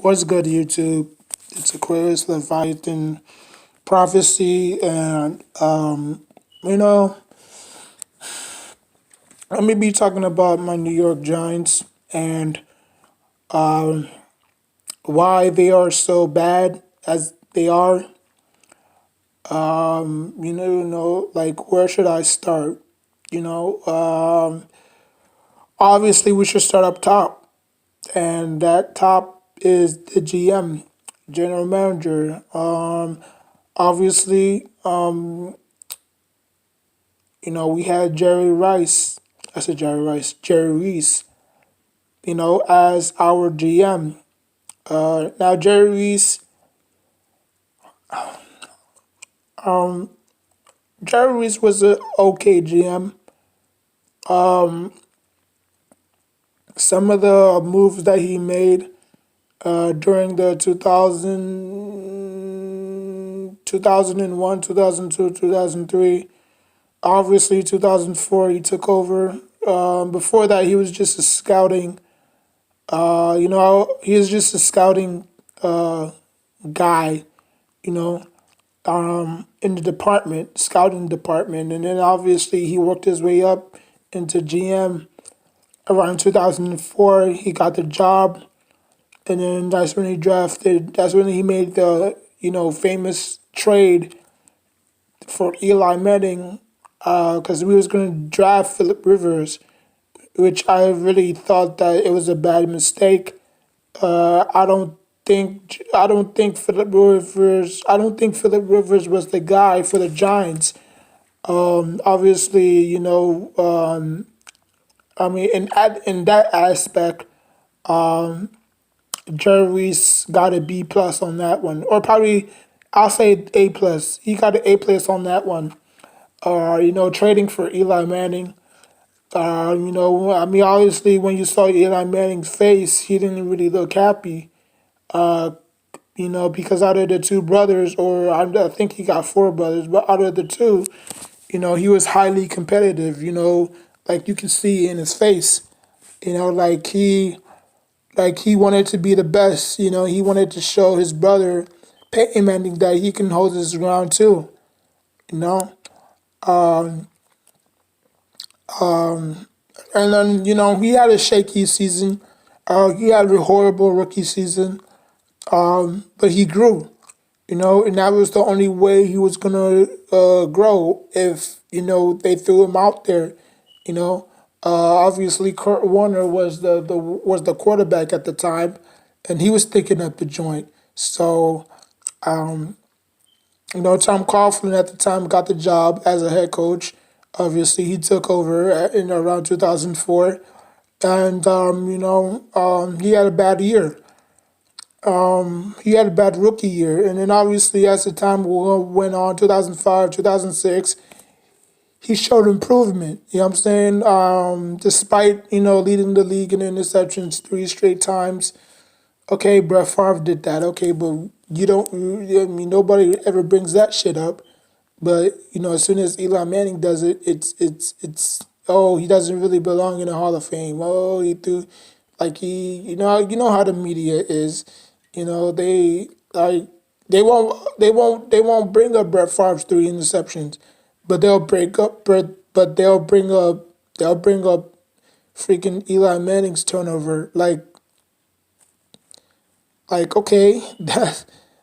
What's good, YouTube? It's Aquarius Leviathan Prophecy, and you know, let me be talking about my New York Giants and um, why they are so bad as they are. Like where should I start? You know, Obviously we should start up top, and that top is the GM, General Manager. Obviously, we had Jerry Rice. I said Jerry Rice, Jerry Reese, as our GM. Now Jerry Reese, Jerry Reese was an okay GM. Some of the moves that he made during the 2001, 2002, 2003, obviously 2004 he took over. Before that, he was just a scouting. He was just a scouting guy. You know, in the department, scouting department, and then obviously he worked his way up into GM. Around 2004, he got the job, and then that's when he drafted. That's when he made the famous trade for Eli Manning, because we was going to draft Philip Rivers, which I really thought that it was a bad mistake. I don't think Philip Rivers. I don't think Philip Rivers was the guy for the Giants. Obviously, I mean, in that aspect, Jerry Reese got a B plus on that one, or probably I'll say A plus. He got an A plus on that one. Trading for Eli Manning. Obviously, when you saw Eli Manning's face, he didn't really look happy. Because out of the two brothers, or I think he got four brothers, but out of the two, he was highly competitive, like you can see in his face, like he wanted to be the best, he wanted to show his brother, Peyton Manning, that he can hold his ground too, you know. And then, he had a shaky season. He had a horrible rookie season, but he grew, and that was the only way he was gonna grow if they threw him out there, you know. Obviously, Kurt Warner was the quarterback at the time, and he was sticking up the joint. So, Tom Coughlin at the time got the job as a head coach. Obviously, he took over in around 2004, and he had a bad year. He had a bad rookie year, and then obviously as the time went on, 2005, 2006, he showed improvement. You know what I'm saying? Despite leading the league in interceptions three straight times. Okay, Brett Favre did that. Okay, but you don't. I mean, nobody ever brings that shit up. But as soon as Eli Manning does it, it's oh, he doesn't really belong in the Hall of Fame. Oh, he threw like he you know how the media is. They like they won't bring up Brett Favre's three interceptions, but they'll bring up freaking Eli Manning's turnover. Like okay,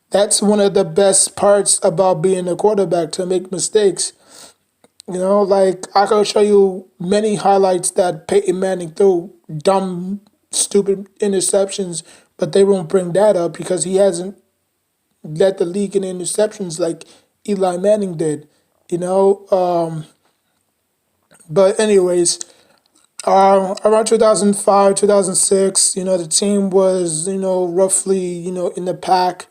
that's one of the best parts about being a quarterback, to make mistakes. Like I could show you many highlights that Peyton Manning threw dumb, stupid interceptions, but they won't bring that up because he hasn't led the league in interceptions like Eli Manning did. You know, but anyways, around 2005, 2006, the team was roughly in the pack.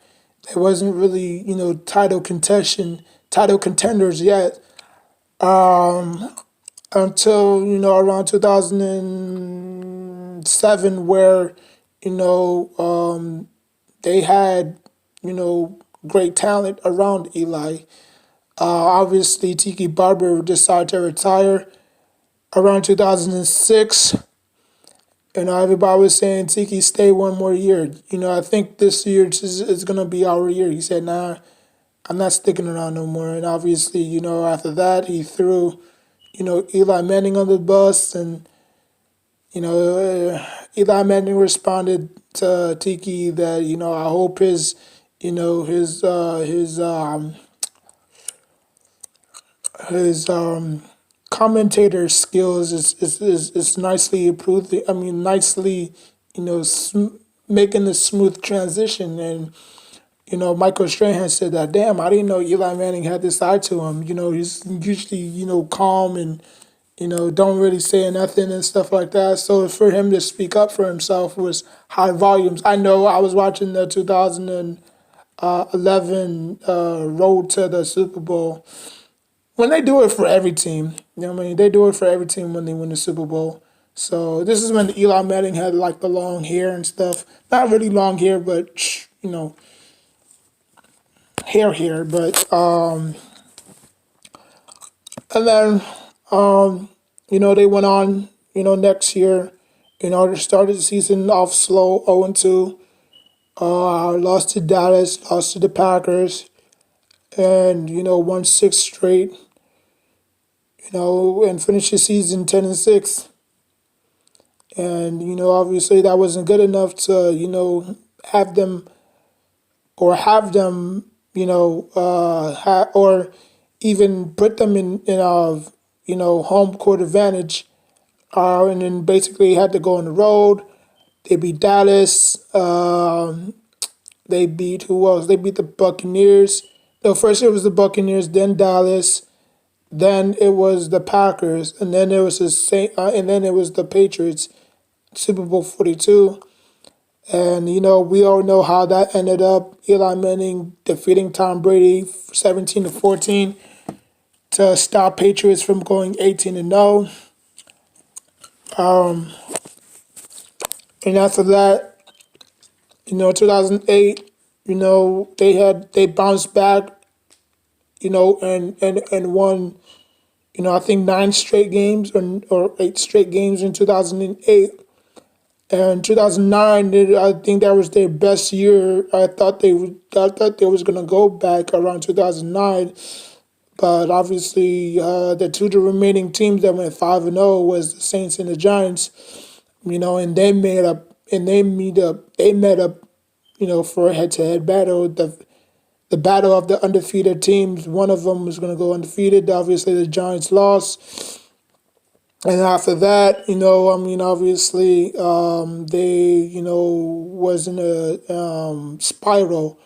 It wasn't really title contenders yet. Until around 2007, where they had great talent around Eli. Obviously, Tiki Barber decided to retire around 2006, Everybody was saying, Tiki, stay one more year. I think this year is going to be our year. He said, nah, I'm not sticking around no more. And obviously, after that, he threw, Eli Manning on the bus. And, Eli Manning responded to Tiki that, I hope his commentator skills is nicely improved. I mean, nicely, making a smooth transition. And Michael Strahan said that. Damn, I didn't know Eli Manning had this side to him. He's usually calm and don't really say nothing and stuff like that. So for him to speak up for himself was high volumes. I know I was watching the 2011 road to the Super Bowl. When they do it for every team, what I mean? They do it for every team when they win the Super Bowl. So this is when Eli Manning had like the long hair and stuff. Not really long hair, but hair. But and then they went on. Next year, they started the season off slow, 0-2. Lost to Dallas, lost to the Packers, and won six straight. And finished the season 10-6. And obviously that wasn't good enough to have them or even put them in home court advantage. And then basically had to go on the road. They beat Dallas. They beat who else? They beat the Buccaneers. No, first it was the Buccaneers, then Dallas, then it was the Packers, and then it was and then it was the Patriots. Super Bowl 42. And, we all know how that ended up. Eli Manning defeating Tom Brady 17-14 to stop Patriots from going 18-0. And after that, 2008, they bounced back, and won, I think 9 straight games or 8 straight games in 2008. And 2009, I think that was their best year. I thought they was gonna go back around 2009, but obviously the two remaining teams that went 5-0 was the Saints and the Giants. And they met up, for a head-to-head battle. The battle of the undefeated teams. One of them was gonna go undefeated. Obviously, the Giants lost. And after that, obviously, they, was in a spiral.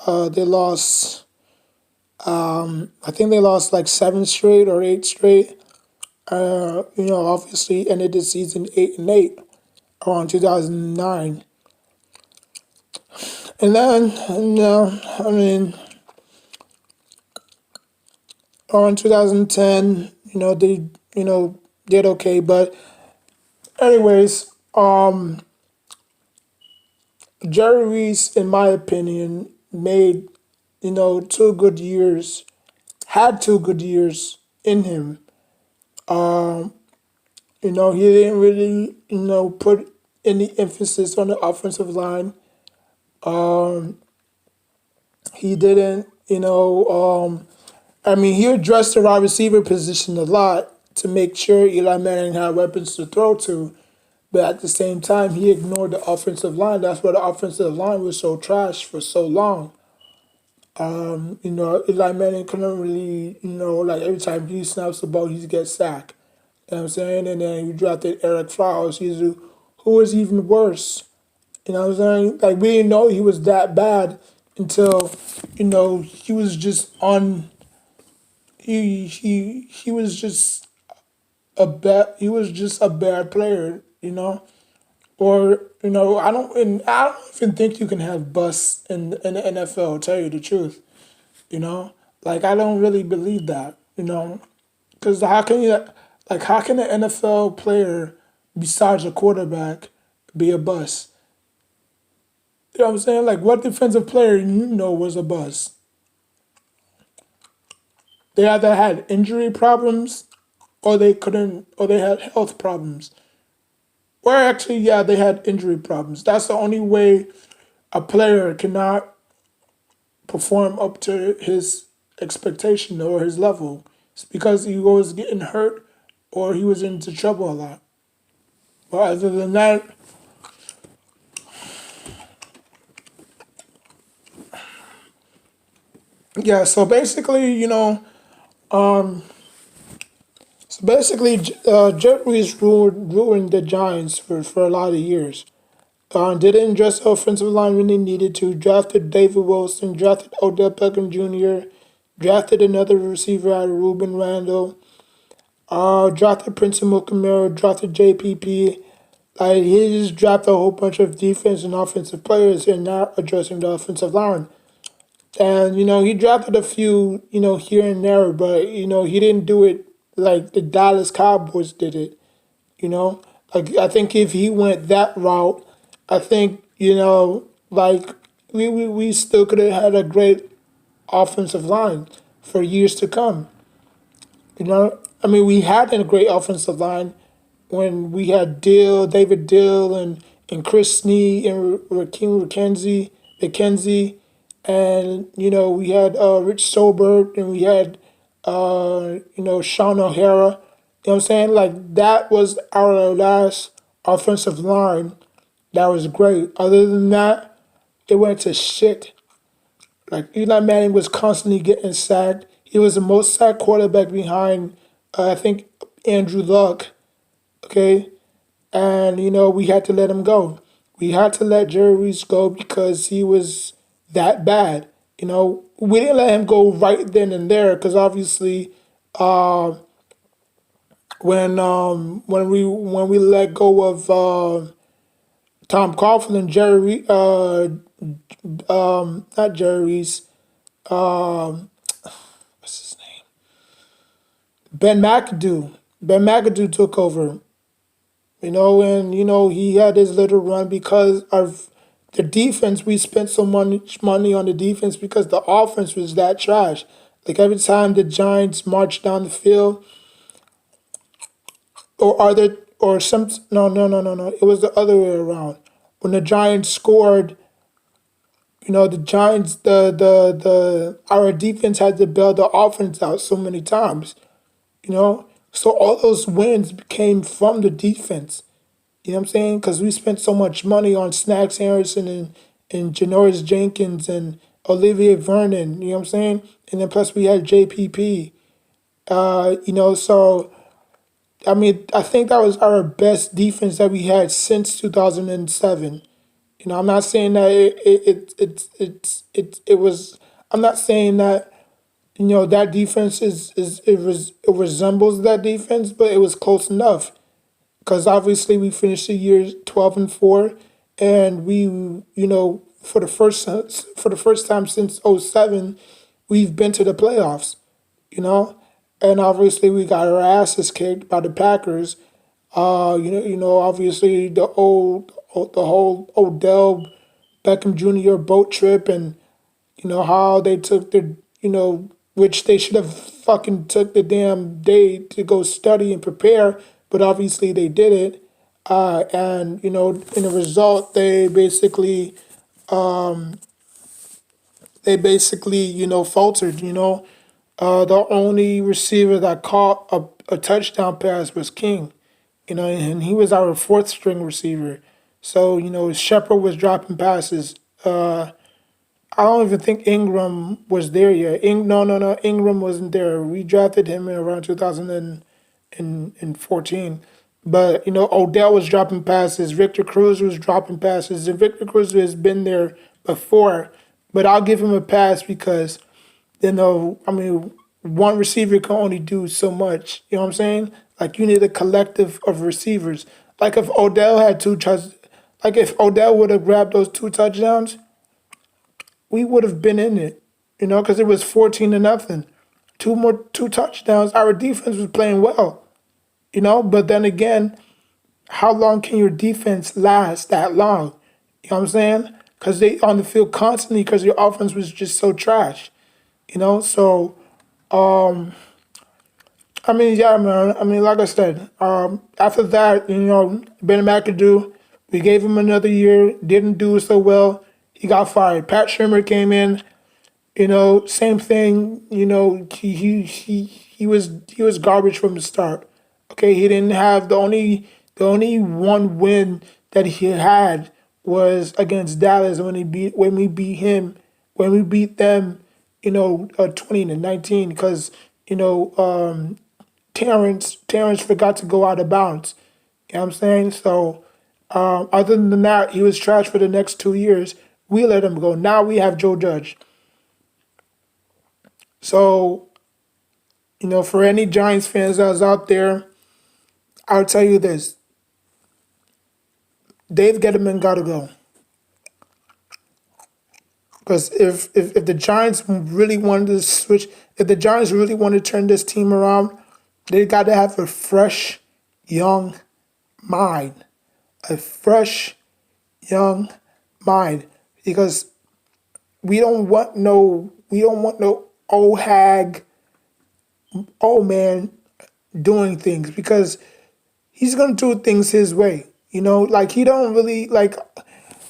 They lost, I think they lost like 7 straight or 8 straight. Obviously ended the season 8-8 around 2009. And then, I mean, around 2010, they, did okay. But anyways, Jerry Reese, in my opinion, made, 2 good years, had 2 good years in him. He didn't really, put any emphasis on the offensive line. He didn't, he addressed the wide receiver position a lot to make sure Eli Manning had weapons to throw to. But at the same time, he ignored the offensive line. That's why the offensive line was so trash for so long. Eli Manning couldn't really, like every time he snaps the ball, he gets sacked. You know what I'm saying? And then you drafted Eric Flowers. Who was even worse. You know what I'm saying? Like, we didn't know he was that bad until, he was just he was just a bad player, Or, I don't even think you can have busts in the NFL, tell you the truth, Like, I don't really believe that, Because how can an NFL player, besides a quarterback, be a bust? You know what I'm saying? Like, what defensive player was a bust? They either had injury problems or they couldn't, or they had health problems. Or actually, yeah, they had injury problems. That's the only way a player cannot perform up to his expectation or his level. It's because he was getting hurt or he was into trouble a lot. But other than that, yeah. Jerry Reese ruined the Giants for a lot of years. Didn't address the offensive line when they needed to. Drafted David Wilson, drafted Odell Beckham Jr., drafted another receiver out of Ruben Randall, drafted Prince Mukamara, drafted JPP. Like he just drafted a whole bunch of defense and offensive players and not addressing the offensive line. And he drafted a few, here and there, but he didn't do it like the Dallas Cowboys did it. You know, like I think if he went that route, I think like we still could have had a great offensive line for years to come. I mean, we had a great offensive line when we had David Dill, and Chris Snee and Raheem McKenzie, and we had Rich Sobert, and we had Sean O'Hara. You know what I'm saying? Like that was our last offensive line that was great. Other than that, it went to shit. Like Eli Manning was constantly getting sacked. He was the most sacked quarterback behind, I think, Andrew Luck. Okay, and we had to let him go. We had to let Jerry Reese go because he was that bad. We didn't let him go right then and there because obviously, when we let go of Tom Coughlin, not Jerry Reese, what's his name? Ben McAdoo. Ben McAdoo took over. And he had his little run because of the defense. We spent so much money on the defense because the offense was that trash. Like every time the Giants marched down the field, or are there or some no. It was the other way around. When the Giants scored, the Giants the our defense had to bail the offense out so many times. So all those wins came from the defense. You know what I'm saying? Because we spent so much money on Snacks Harrison and Janoris Jenkins and Olivier Vernon. You know what I'm saying? And then plus we had JPP. So I mean, I think that was our best defense that we had since 2007. I'm not saying that it was. I'm not saying that that defense it resembles that defense, but it was close enough because obviously we finished the year 12-4, and we for the first time since '07, we've been to the playoffs. You know, and obviously we got our asses kicked by the Packers. Obviously the whole Odell Beckham Jr. boat trip, and how they took which they should have fucking took the damn day to go study and prepare, but obviously they did it. And in the result, they basically faltered. The only receiver that caught a touchdown pass was King. And he was our fourth string receiver. So Shepard was dropping passes. I don't even think Ingram was there yet. No. Ingram wasn't there. We drafted him in around 2014. But, Odell was dropping passes. Victor Cruz was dropping passes. And Victor Cruz has been there before. But I'll give him a pass because, I mean, one receiver can only do so much. You know what I'm saying? Like, you need a collective of receivers. Like, if Odell had like, if Odell would have grabbed those two touchdowns, we would have been in it, because it was 14-0. Two touchdowns. Our defense was playing well, But then again, how long can your defense last that long? You know what I'm saying? Because they on the field constantly because your offense was just so trash, So I mean, yeah, man. I mean, like I said, after that, Ben McAdoo, we gave him another year, didn't do so well. He got fired. Pat Shermer came in, same thing. He was garbage from the start. Okay, he didn't have the only one win that he had was against Dallas when we beat him when we beat them, 20-19 because Terrence forgot to go out of bounds. You know what I'm saying? So other than that, he was trash for the next 2 years. We let him go. Now we have Joe Judge. So, for any Giants fans that's out there, I'll tell you this. Dave Gettleman got to go. Because if the Giants really wanted to switch, if the Giants really want to turn this team around, they got to have a fresh, young mind. A fresh, young mind. Because we don't want no old hag, old man doing things because he's gonna do things his way. Like he don't really like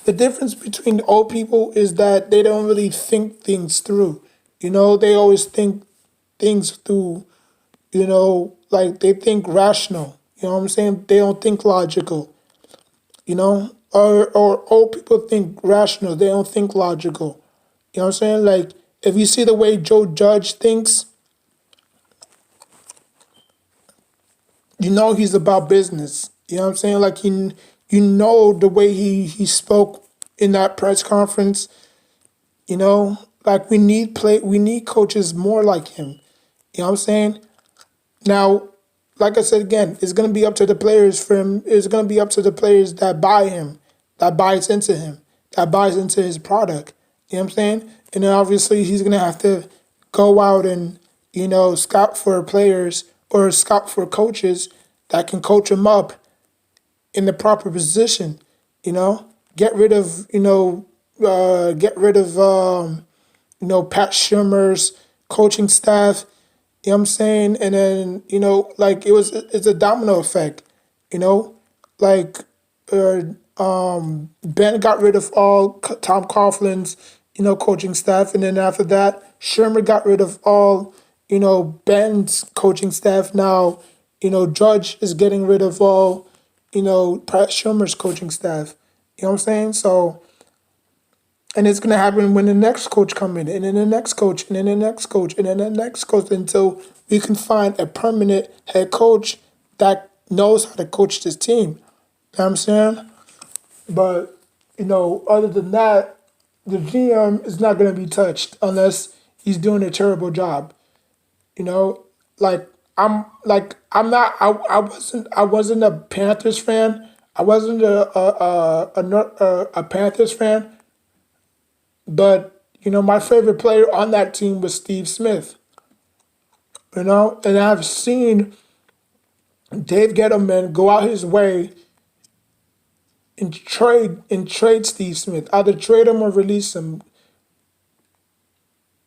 the difference between the old people is that they don't really think things through. They always think things through, like they think rational. You know what I'm saying? They don't think logical, or old people think rational, they don't think logical. You know what I'm saying? Like if you see the way Joe Judge thinks, he's about business. You know what I'm saying? Like the way he spoke in that press conference. Like we need coaches more like him. You know what I'm saying? Now, like I said again, it's gonna be up to the players for him. It's gonna be up to the players that buy him, that buys into him, that buys into his product. You know what I'm saying? And then obviously he's gonna have to go out and scout for players or scout for coaches that can coach him up in the proper position. You know, get rid of Pat Shurmur's coaching staff. You know what I'm saying? And then, like it's a domino effect, you know? Like uh, Ben got rid of all Tom Coughlin's, coaching staff. And then after that, Shermer got rid of all, Ben's coaching staff. Now, Judge is getting rid of all, Pat Shermer's coaching staff. You know what I'm saying? So, and it's gonna happen when the next coach come in, and then the next coach, and then the next coach, and then the next coach, until we can find a permanent head coach that knows how to coach this team. You know what I'm saying? But other than that, the GM is not gonna be touched unless he's doing a terrible job. You know, like I wasn't a Panthers fan. I wasn't a Panthers fan. But, my favorite player on that team was Steve Smith. And I've seen Dave Gettleman go out his way and trade Steve Smith. Either trade him or release him.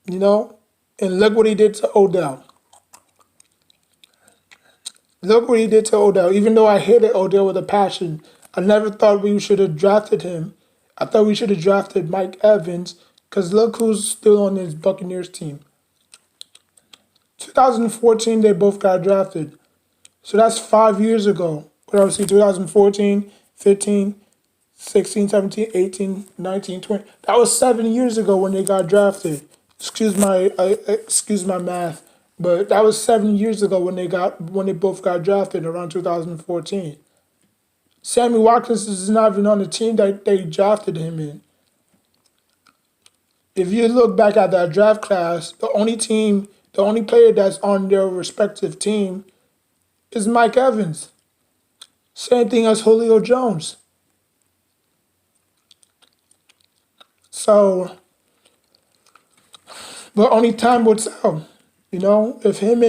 You know? And look what he did to Odell. Look what he did to Odell. Even though I hated Odell with a passion, I never thought we should have drafted him. I thought we should have drafted Mike Evans, because look who's still on his Buccaneers team. 2014, they both got drafted. So that's 5 years ago. But obviously 2014, 15, 16, 17, 18, 19, 20. That was 7 years ago when they got drafted. Excuse my math. But that was 7 years ago when they both got drafted around 2014. Sammy Watkins is not even on the team that they drafted him in. If you look back at that draft class, the only player that's on their respective team is Mike Evans. Same thing as Julio Jones. So, but only time will tell. If him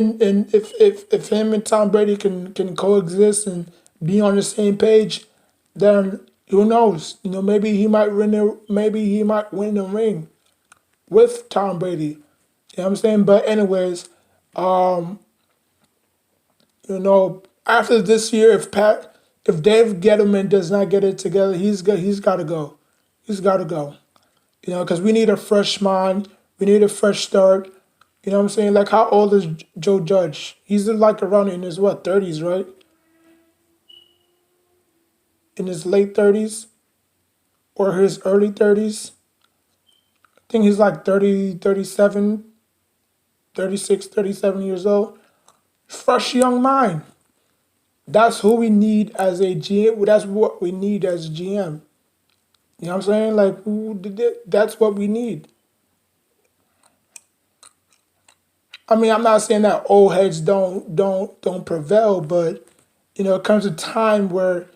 and Tom Brady can coexist and be on the same page, then who knows? Maybe he might win the ring with Tom Brady. You know what I'm saying? But anyways, After this year, if Dave Gettleman does not get it together, he's got to go. He's got to go. Because we need a fresh mind. We need a fresh start. You know what I'm saying? Like, how old is Joe Judge? He's like around in his what, 30s, right? In his late 30s or his early 30s. I think he's like 30, 37, 36, 37 years old. Fresh young mind. That's who we need as a GM. That's what we need as a GM. You know what I'm saying? Like, that's what we need. I mean, I'm not saying that old heads don't prevail, but it comes a time where,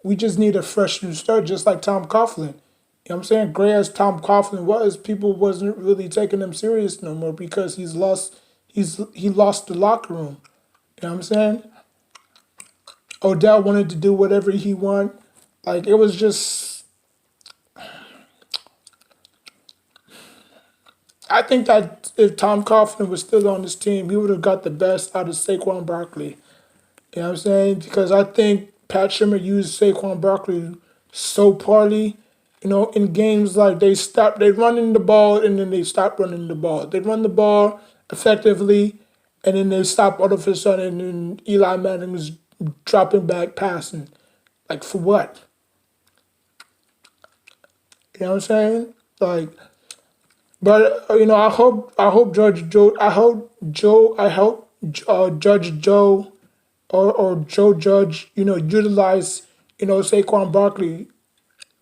we just need a fresh new start, just like Tom Coughlin. You know what I'm saying? Great as Tom Coughlin was, people wasn't really taking him serious no more because he lost the locker room. You know what I'm saying? Odell wanted to do whatever he wanted. Like, it was just, I think that if Tom Coughlin was still on this team, he would have got the best out of Saquon Barkley. You know what I'm saying? Because I think Pat Shimmer used Saquon Barkley so poorly. In games like they running the ball and then they stop running the ball. They run the ball effectively and then they stop all of a sudden and Eli Manning is dropping back passing. Like, for what? You know what I'm saying? Like, but I hope Judge Joe or Joe Judge, utilize, Saquon Barkley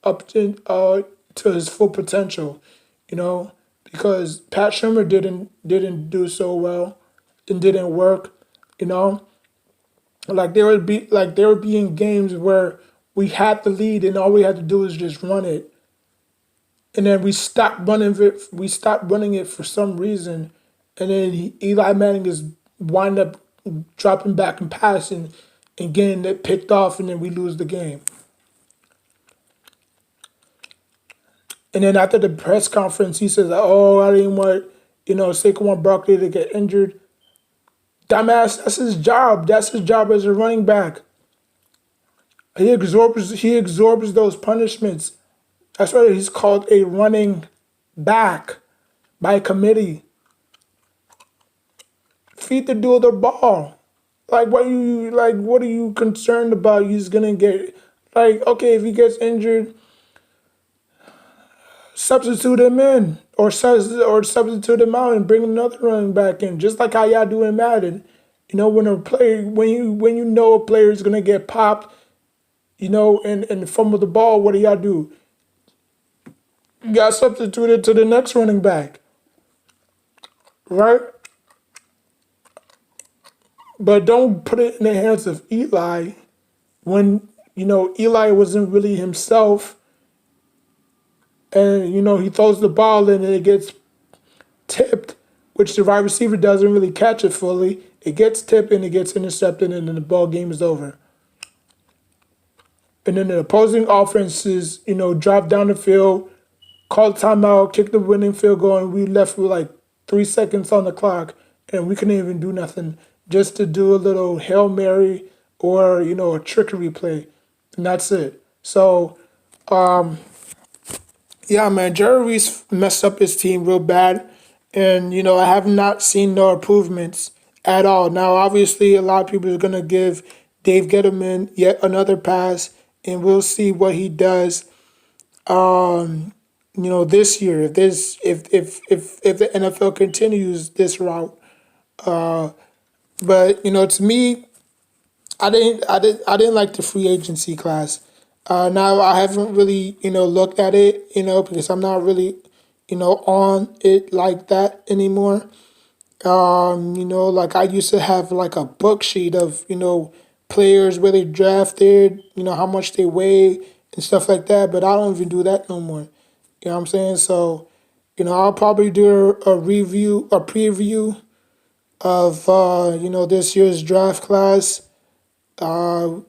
up to his full potential, you know, because Pat Shurmur didn't do so well and didn't work, you know. There would be in games where we had the lead and all we had to do is just run it. And then we stopped running it for some reason. And then Eli Manning is wind up dropping back and passing and getting it picked off and then we lose the game. And then after the press conference, he says, "Oh, I didn't want, Saquon Barkley to get injured." Dumbass, that's his job. That's his job as a running back. He absorbs those punishments. That's why he's called a running back by committee. Feed the dude the ball. What are you concerned about? He's gonna get, okay, if he gets injured, substitute him in or substitute him out and bring another running back in, just like how y'all do in Madden. When a player is gonna get popped, and fumble the ball, what do y'all do? You got substituted to the next running back, right? But don't put it in the hands of Eli when Eli wasn't really himself, and he throws the ball and it gets tipped, which the wide receiver doesn't really catch it fully. It gets tipped and it gets intercepted, and then the ball game is over. And then the opposing offenses, drive down the field, call timeout, kick the winning field goal, and we left with like 3 seconds on the clock, and we couldn't even do nothing just to do a little Hail Mary or, a trickery play, and that's it. So, yeah, man, Jerry Reese messed up his team real bad, and, I have not seen no improvements at all. Now, obviously, a lot of people are going to give Dave Gettleman yet another pass, and we'll see what he does this year, if the NFL continues this route. But to me, I didn't like the free agency class. Now I haven't really looked at it because I'm not really on it like that anymore. Like I used to have like a book sheet of players where they drafted, how much they weigh and stuff like that. But I don't even do that no more. You know what I'm saying? So, I'll probably do a preview of this year's draft class. I'm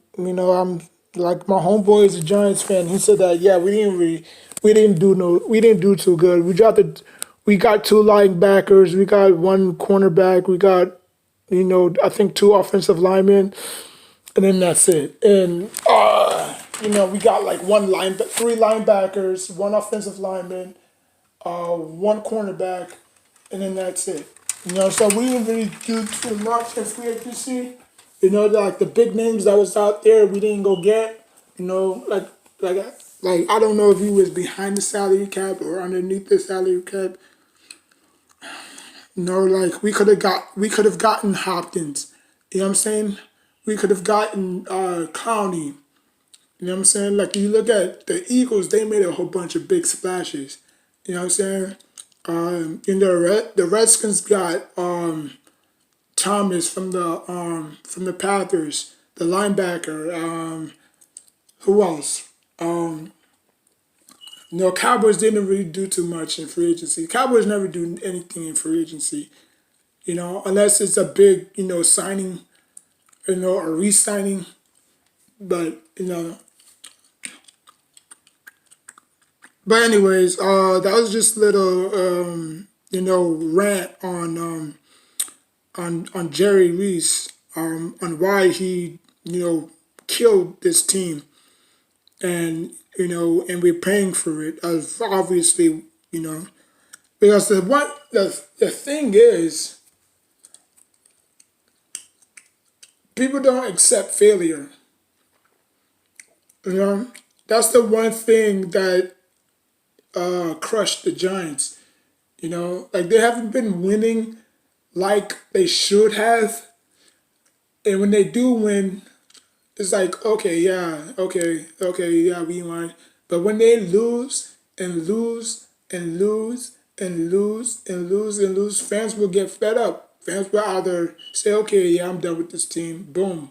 like my homeboy is a Giants fan. He said that we didn't do too good. We got two linebackers, we got one cornerback, we got I think two offensive linemen, and then that's it. And we got like three linebackers, one offensive lineman, one cornerback, and then that's it. So we didn't really do too much in free agency. Like the big names that was out there, we didn't go get. Like like I don't know if he was behind the salary cap or underneath the salary cap. Like we could have gotten Hopkins. You know what I'm saying? We could have gotten Clowney. You know what I'm saying? Like you look at the Eagles, they made a whole bunch of big splashes. You know what I'm saying? The Redskins got Thomas from the Panthers, the linebacker. Who else? Cowboys didn't really do too much in free agency. Cowboys never do anything in free agency. Unless it's a big signing, or re-signing. But anyways, that was just a little rant on Jerry Reese, on why he killed this team, and and we're paying for it, as obviously, because the thing is, people don't accept failure. you know that's the one thing that crushed the Giants. Like they haven't been winning like they should have, and when they do win, it's like, okay, yeah, okay, yeah, we won. But when they lose and lose and lose and lose and lose and lose, fans will get fed up. Fans will either say, okay, yeah, I'm done with this team, boom.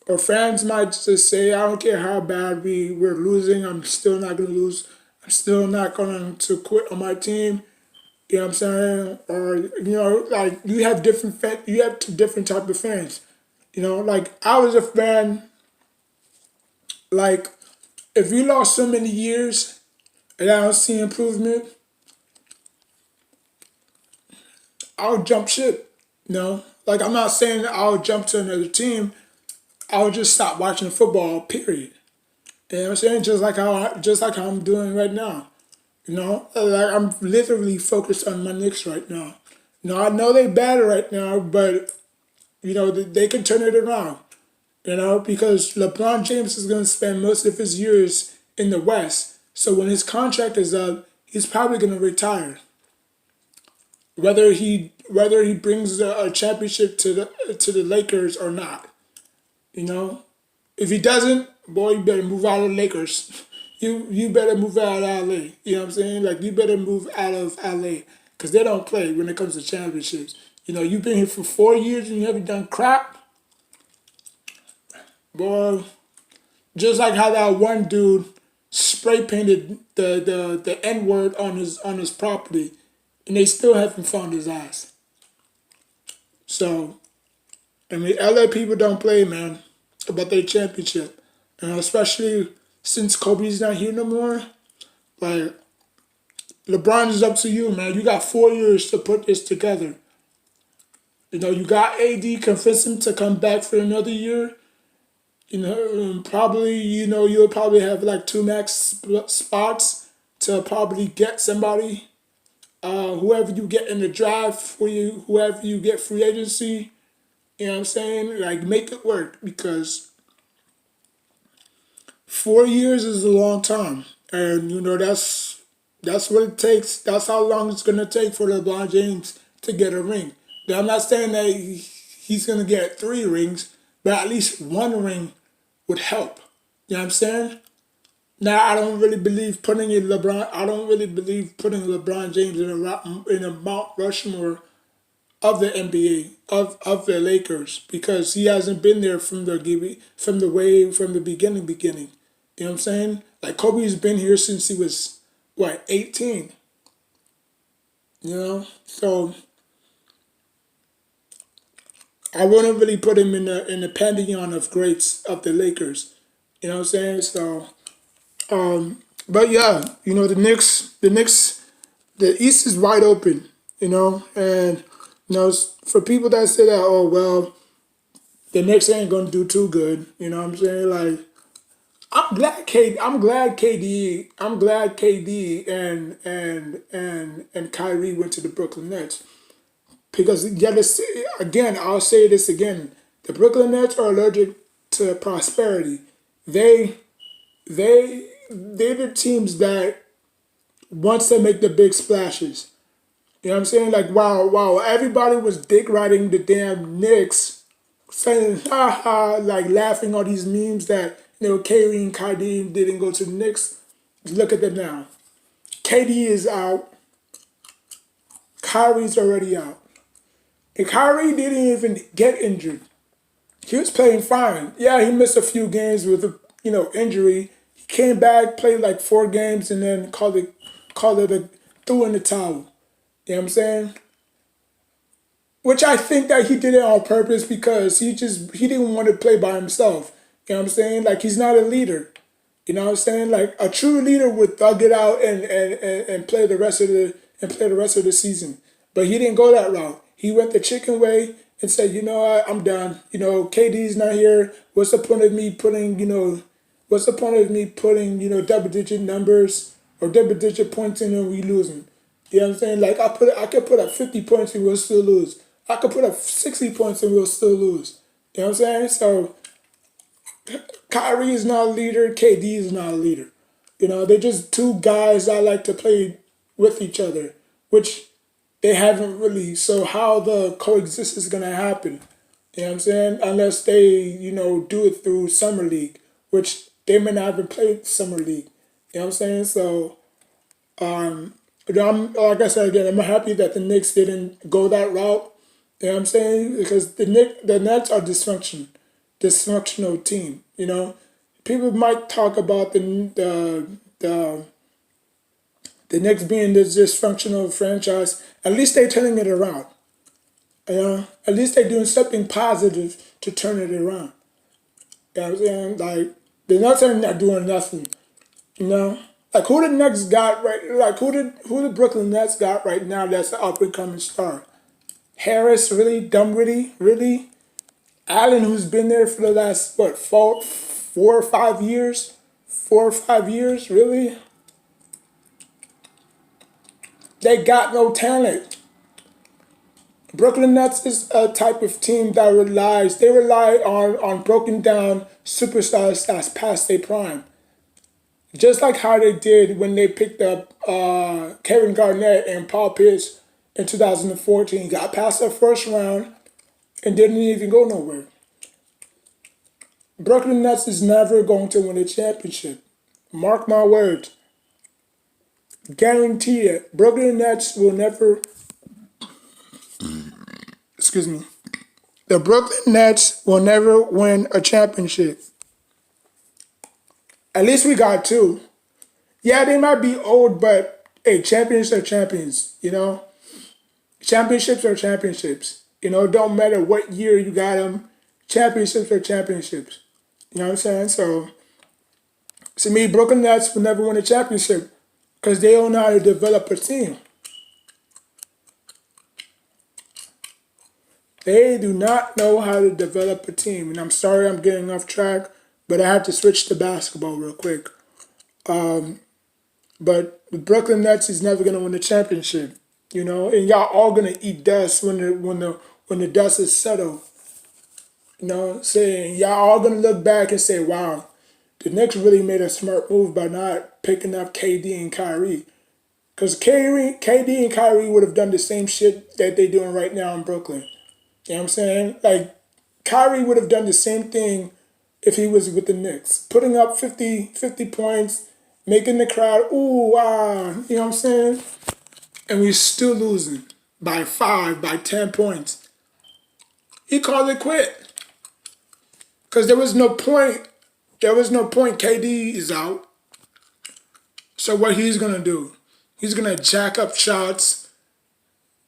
Or fans might just say, I don't care how bad we're losing, I'm still not going to lose. I'm still not going to quit on my team. You know what I'm saying? Or, like you have two different type of fans. Like I was a fan. Like, if you lost so many years and I don't see improvement, I'll jump ship. Like I'm not saying I'll jump to another team. I'll just stop watching football. Period. You know what I'm saying? Just like how I'm doing right now. Like I'm literally focused on my Knicks right now. I know they bad right now, but they can turn it around. Because LeBron James is going to spend most of his years in the West. So when his contract is up, he's probably going to retire. Whether he brings a championship to the Lakers or not. You know, if he doesn't, boy, you better move out of the Lakers. You better move out of LA. You know what I'm saying? Like you better move out of LA because they don't play when it comes to championships. You've been here for 4 years and you haven't done crap, boy. Just like how that one dude spray painted the N word on his property, and they still haven't found his ass. So I mean, LA people don't play, man, about their championship, and especially since Kobe's not here no more. Like LeBron is up to you, man. You got 4 years to put this together. You got AD, convince him to come back for another year. Probably, you'll probably have like two max spots to probably get somebody. Whoever you get in the draft for you, whoever you get free agency, you know what I'm saying? Like, make it work because 4 years is a long time. And, that's what it takes. That's how long it's going to take for LeBron James to get a ring. Now, I'm not saying that he's going to get 3 rings, but at least one ring would help. You know what I'm saying? Now I don't really believe putting in LeBron. I don't really believe putting LeBron James in a Mount Rushmore of the NBA of the Lakers because he hasn't been there from the beginning. You know what I'm saying? Like Kobe's been here since he was what 18. So I wouldn't really put him in the pantheon of greats of the Lakers. You know what I'm saying? So but yeah, the Knicks, the East is wide open, and For people that say that, oh well, the Knicks ain't gonna do too good. You know what I'm saying? Like, I'm glad KD and Kyrie went to the Brooklyn Nets because again, I'll say this again: the Brooklyn Nets are allergic to prosperity. They they're the teams that wants to make the big splashes. You know what I'm saying? Like, wow, everybody was dick riding the damn Knicks, saying ha ha, like laughing all these memes that Kyrie and Kyrie didn't go to the Knicks. Look at them now. KD is out. Kyrie's already out. And Kyrie didn't even get injured. He was playing fine. Yeah, he missed a few games with a injury. He came back, played like 4 games, and then called it a threw in the towel. You know what I'm saying? Which I think that he did it on purpose because he didn't want to play by himself. You know what I'm saying? Like, he's not a leader. You know what I'm saying? Like, a true leader would thug it out and play the rest of the season. But he didn't go that route. He went the chicken way and said, you know what, I'm done. KD's not here. What's the point of me putting double digit numbers or double digit points in and we losing? You know what I'm saying? Like, I could put up 50 points and we'll still lose. I could put up 60 points and we'll still lose. You know what I'm saying? So Kyrie is not a leader. KD is not a leader. They're just two guys that like to play with each other, which they haven't really. So how the coexist is gonna happen? You know what I'm saying? Unless they, do it through summer league, which they may not even play summer league. You know what I'm saying? So, like I said again, I'm happy that the Knicks didn't go that route. You know what I'm saying? Because the Nets are dysfunctional team. People might talk about the Knicks being this dysfunctional franchise. At least they're turning it around. At least they're doing something positive to turn it around. You know what I'm saying? Like, the Nets are not doing nothing. Like, who the Nets got right? Like, who the Brooklyn Nets got right now? That's an up and coming star. Harris, really? Dunwoody, really? Allen, who's been there for the last, what, 4 or 5 years? 4 or 5 years, really? They got no talent. Brooklyn Nets is a type of team that rely on broken down superstars that's past their prime. Just like how they did when they picked up Kevin Garnett and Paul Pierce in 2014. Got past the first round and didn't even go nowhere. Brooklyn Nets is never going to win a championship. Mark my words. Guarantee it. Brooklyn Nets will never. Excuse me. The Brooklyn Nets will never win a championship. At least we got two. Yeah, they might be old, but hey, champions are champions. Championships are championships. It don't matter what year you got them. Championships are championships. You know what I'm saying? So, to me, Brooklyn Nets will never win a championship because they don't know how to develop a team. They do not know how to develop a team. And I'm sorry I'm getting off track, but I have to switch to basketball real quick. But the Brooklyn Nets is never gonna win the championship, and y'all all gonna eat dust when the dust is settled. Saying y'all all gonna look back and say, wow, the Knicks really made a smart move by not picking up KD and Kyrie. Because KD and Kyrie would have done the same shit that they're doing right now in Brooklyn. You know what I'm saying? Like, Kyrie would have done the same thing if he was with the Knicks. Putting up 50 points, making the crowd, ooh, ah, you know what I'm saying? And we're still losing by 5, by 10 points. He called it quit. Because there was no point. There was no point. KD is out. So what he's going to do? He's going to jack up shots,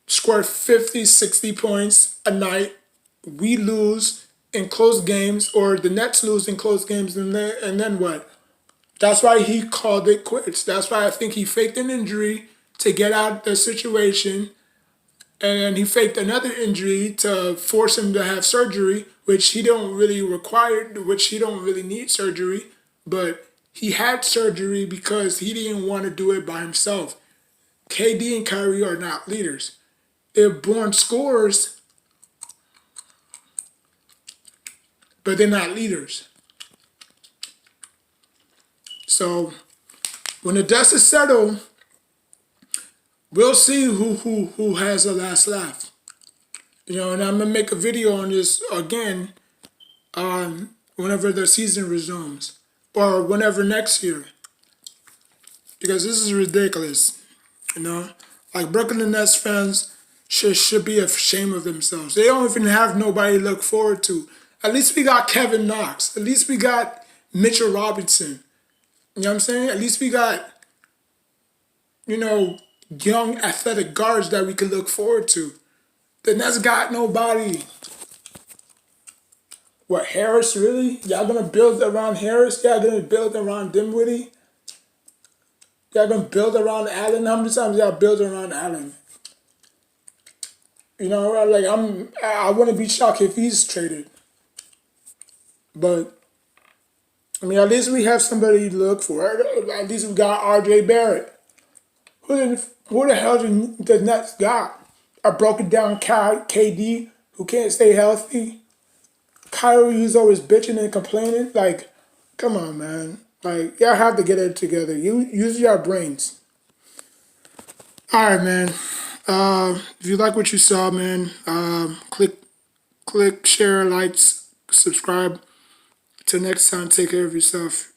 score 50, 60 points a night. We lose in close games, or the Nets lose in close games, and then what? That's why he called it quits. That's why I think he faked an injury to get out of the situation and then he faked another injury to force him to have surgery, which he don't really require, which he don't really need surgery, but he had surgery because he didn't want to do it by himself. KD and Kyrie are not leaders. They're born scorers, but they're not leaders. So when the dust is settled, we'll see who has the last laugh. And I'm gonna make a video on this again whenever the season resumes or whenever next year, because this is ridiculous. Like Brooklyn Nets fans should be ashamed of themselves. They don't even have nobody to look forward to. At least we got Kevin Knox. At least we got Mitchell Robinson. You know what I'm saying? At least we got, young athletic guards that we can look forward to. The Nets got nobody. What, Harris, really? Y'all gonna build around Harris? Y'all gonna build around Dinwiddie? Y'all gonna build around Allen? How many times y'all build around Allen? I wouldn't be shocked if he's traded. But at least we have somebody to look for. At least we got RJ Barrett. Who the hell did the Nets got? A broken down KD who can't stay healthy. Kyrie who's always bitching and complaining. Like, come on, man. Like, y'all have to get it together. You use your brains. All right, man. If you like what you saw, man, click, share, likes, subscribe. Till next time, take care of yourself.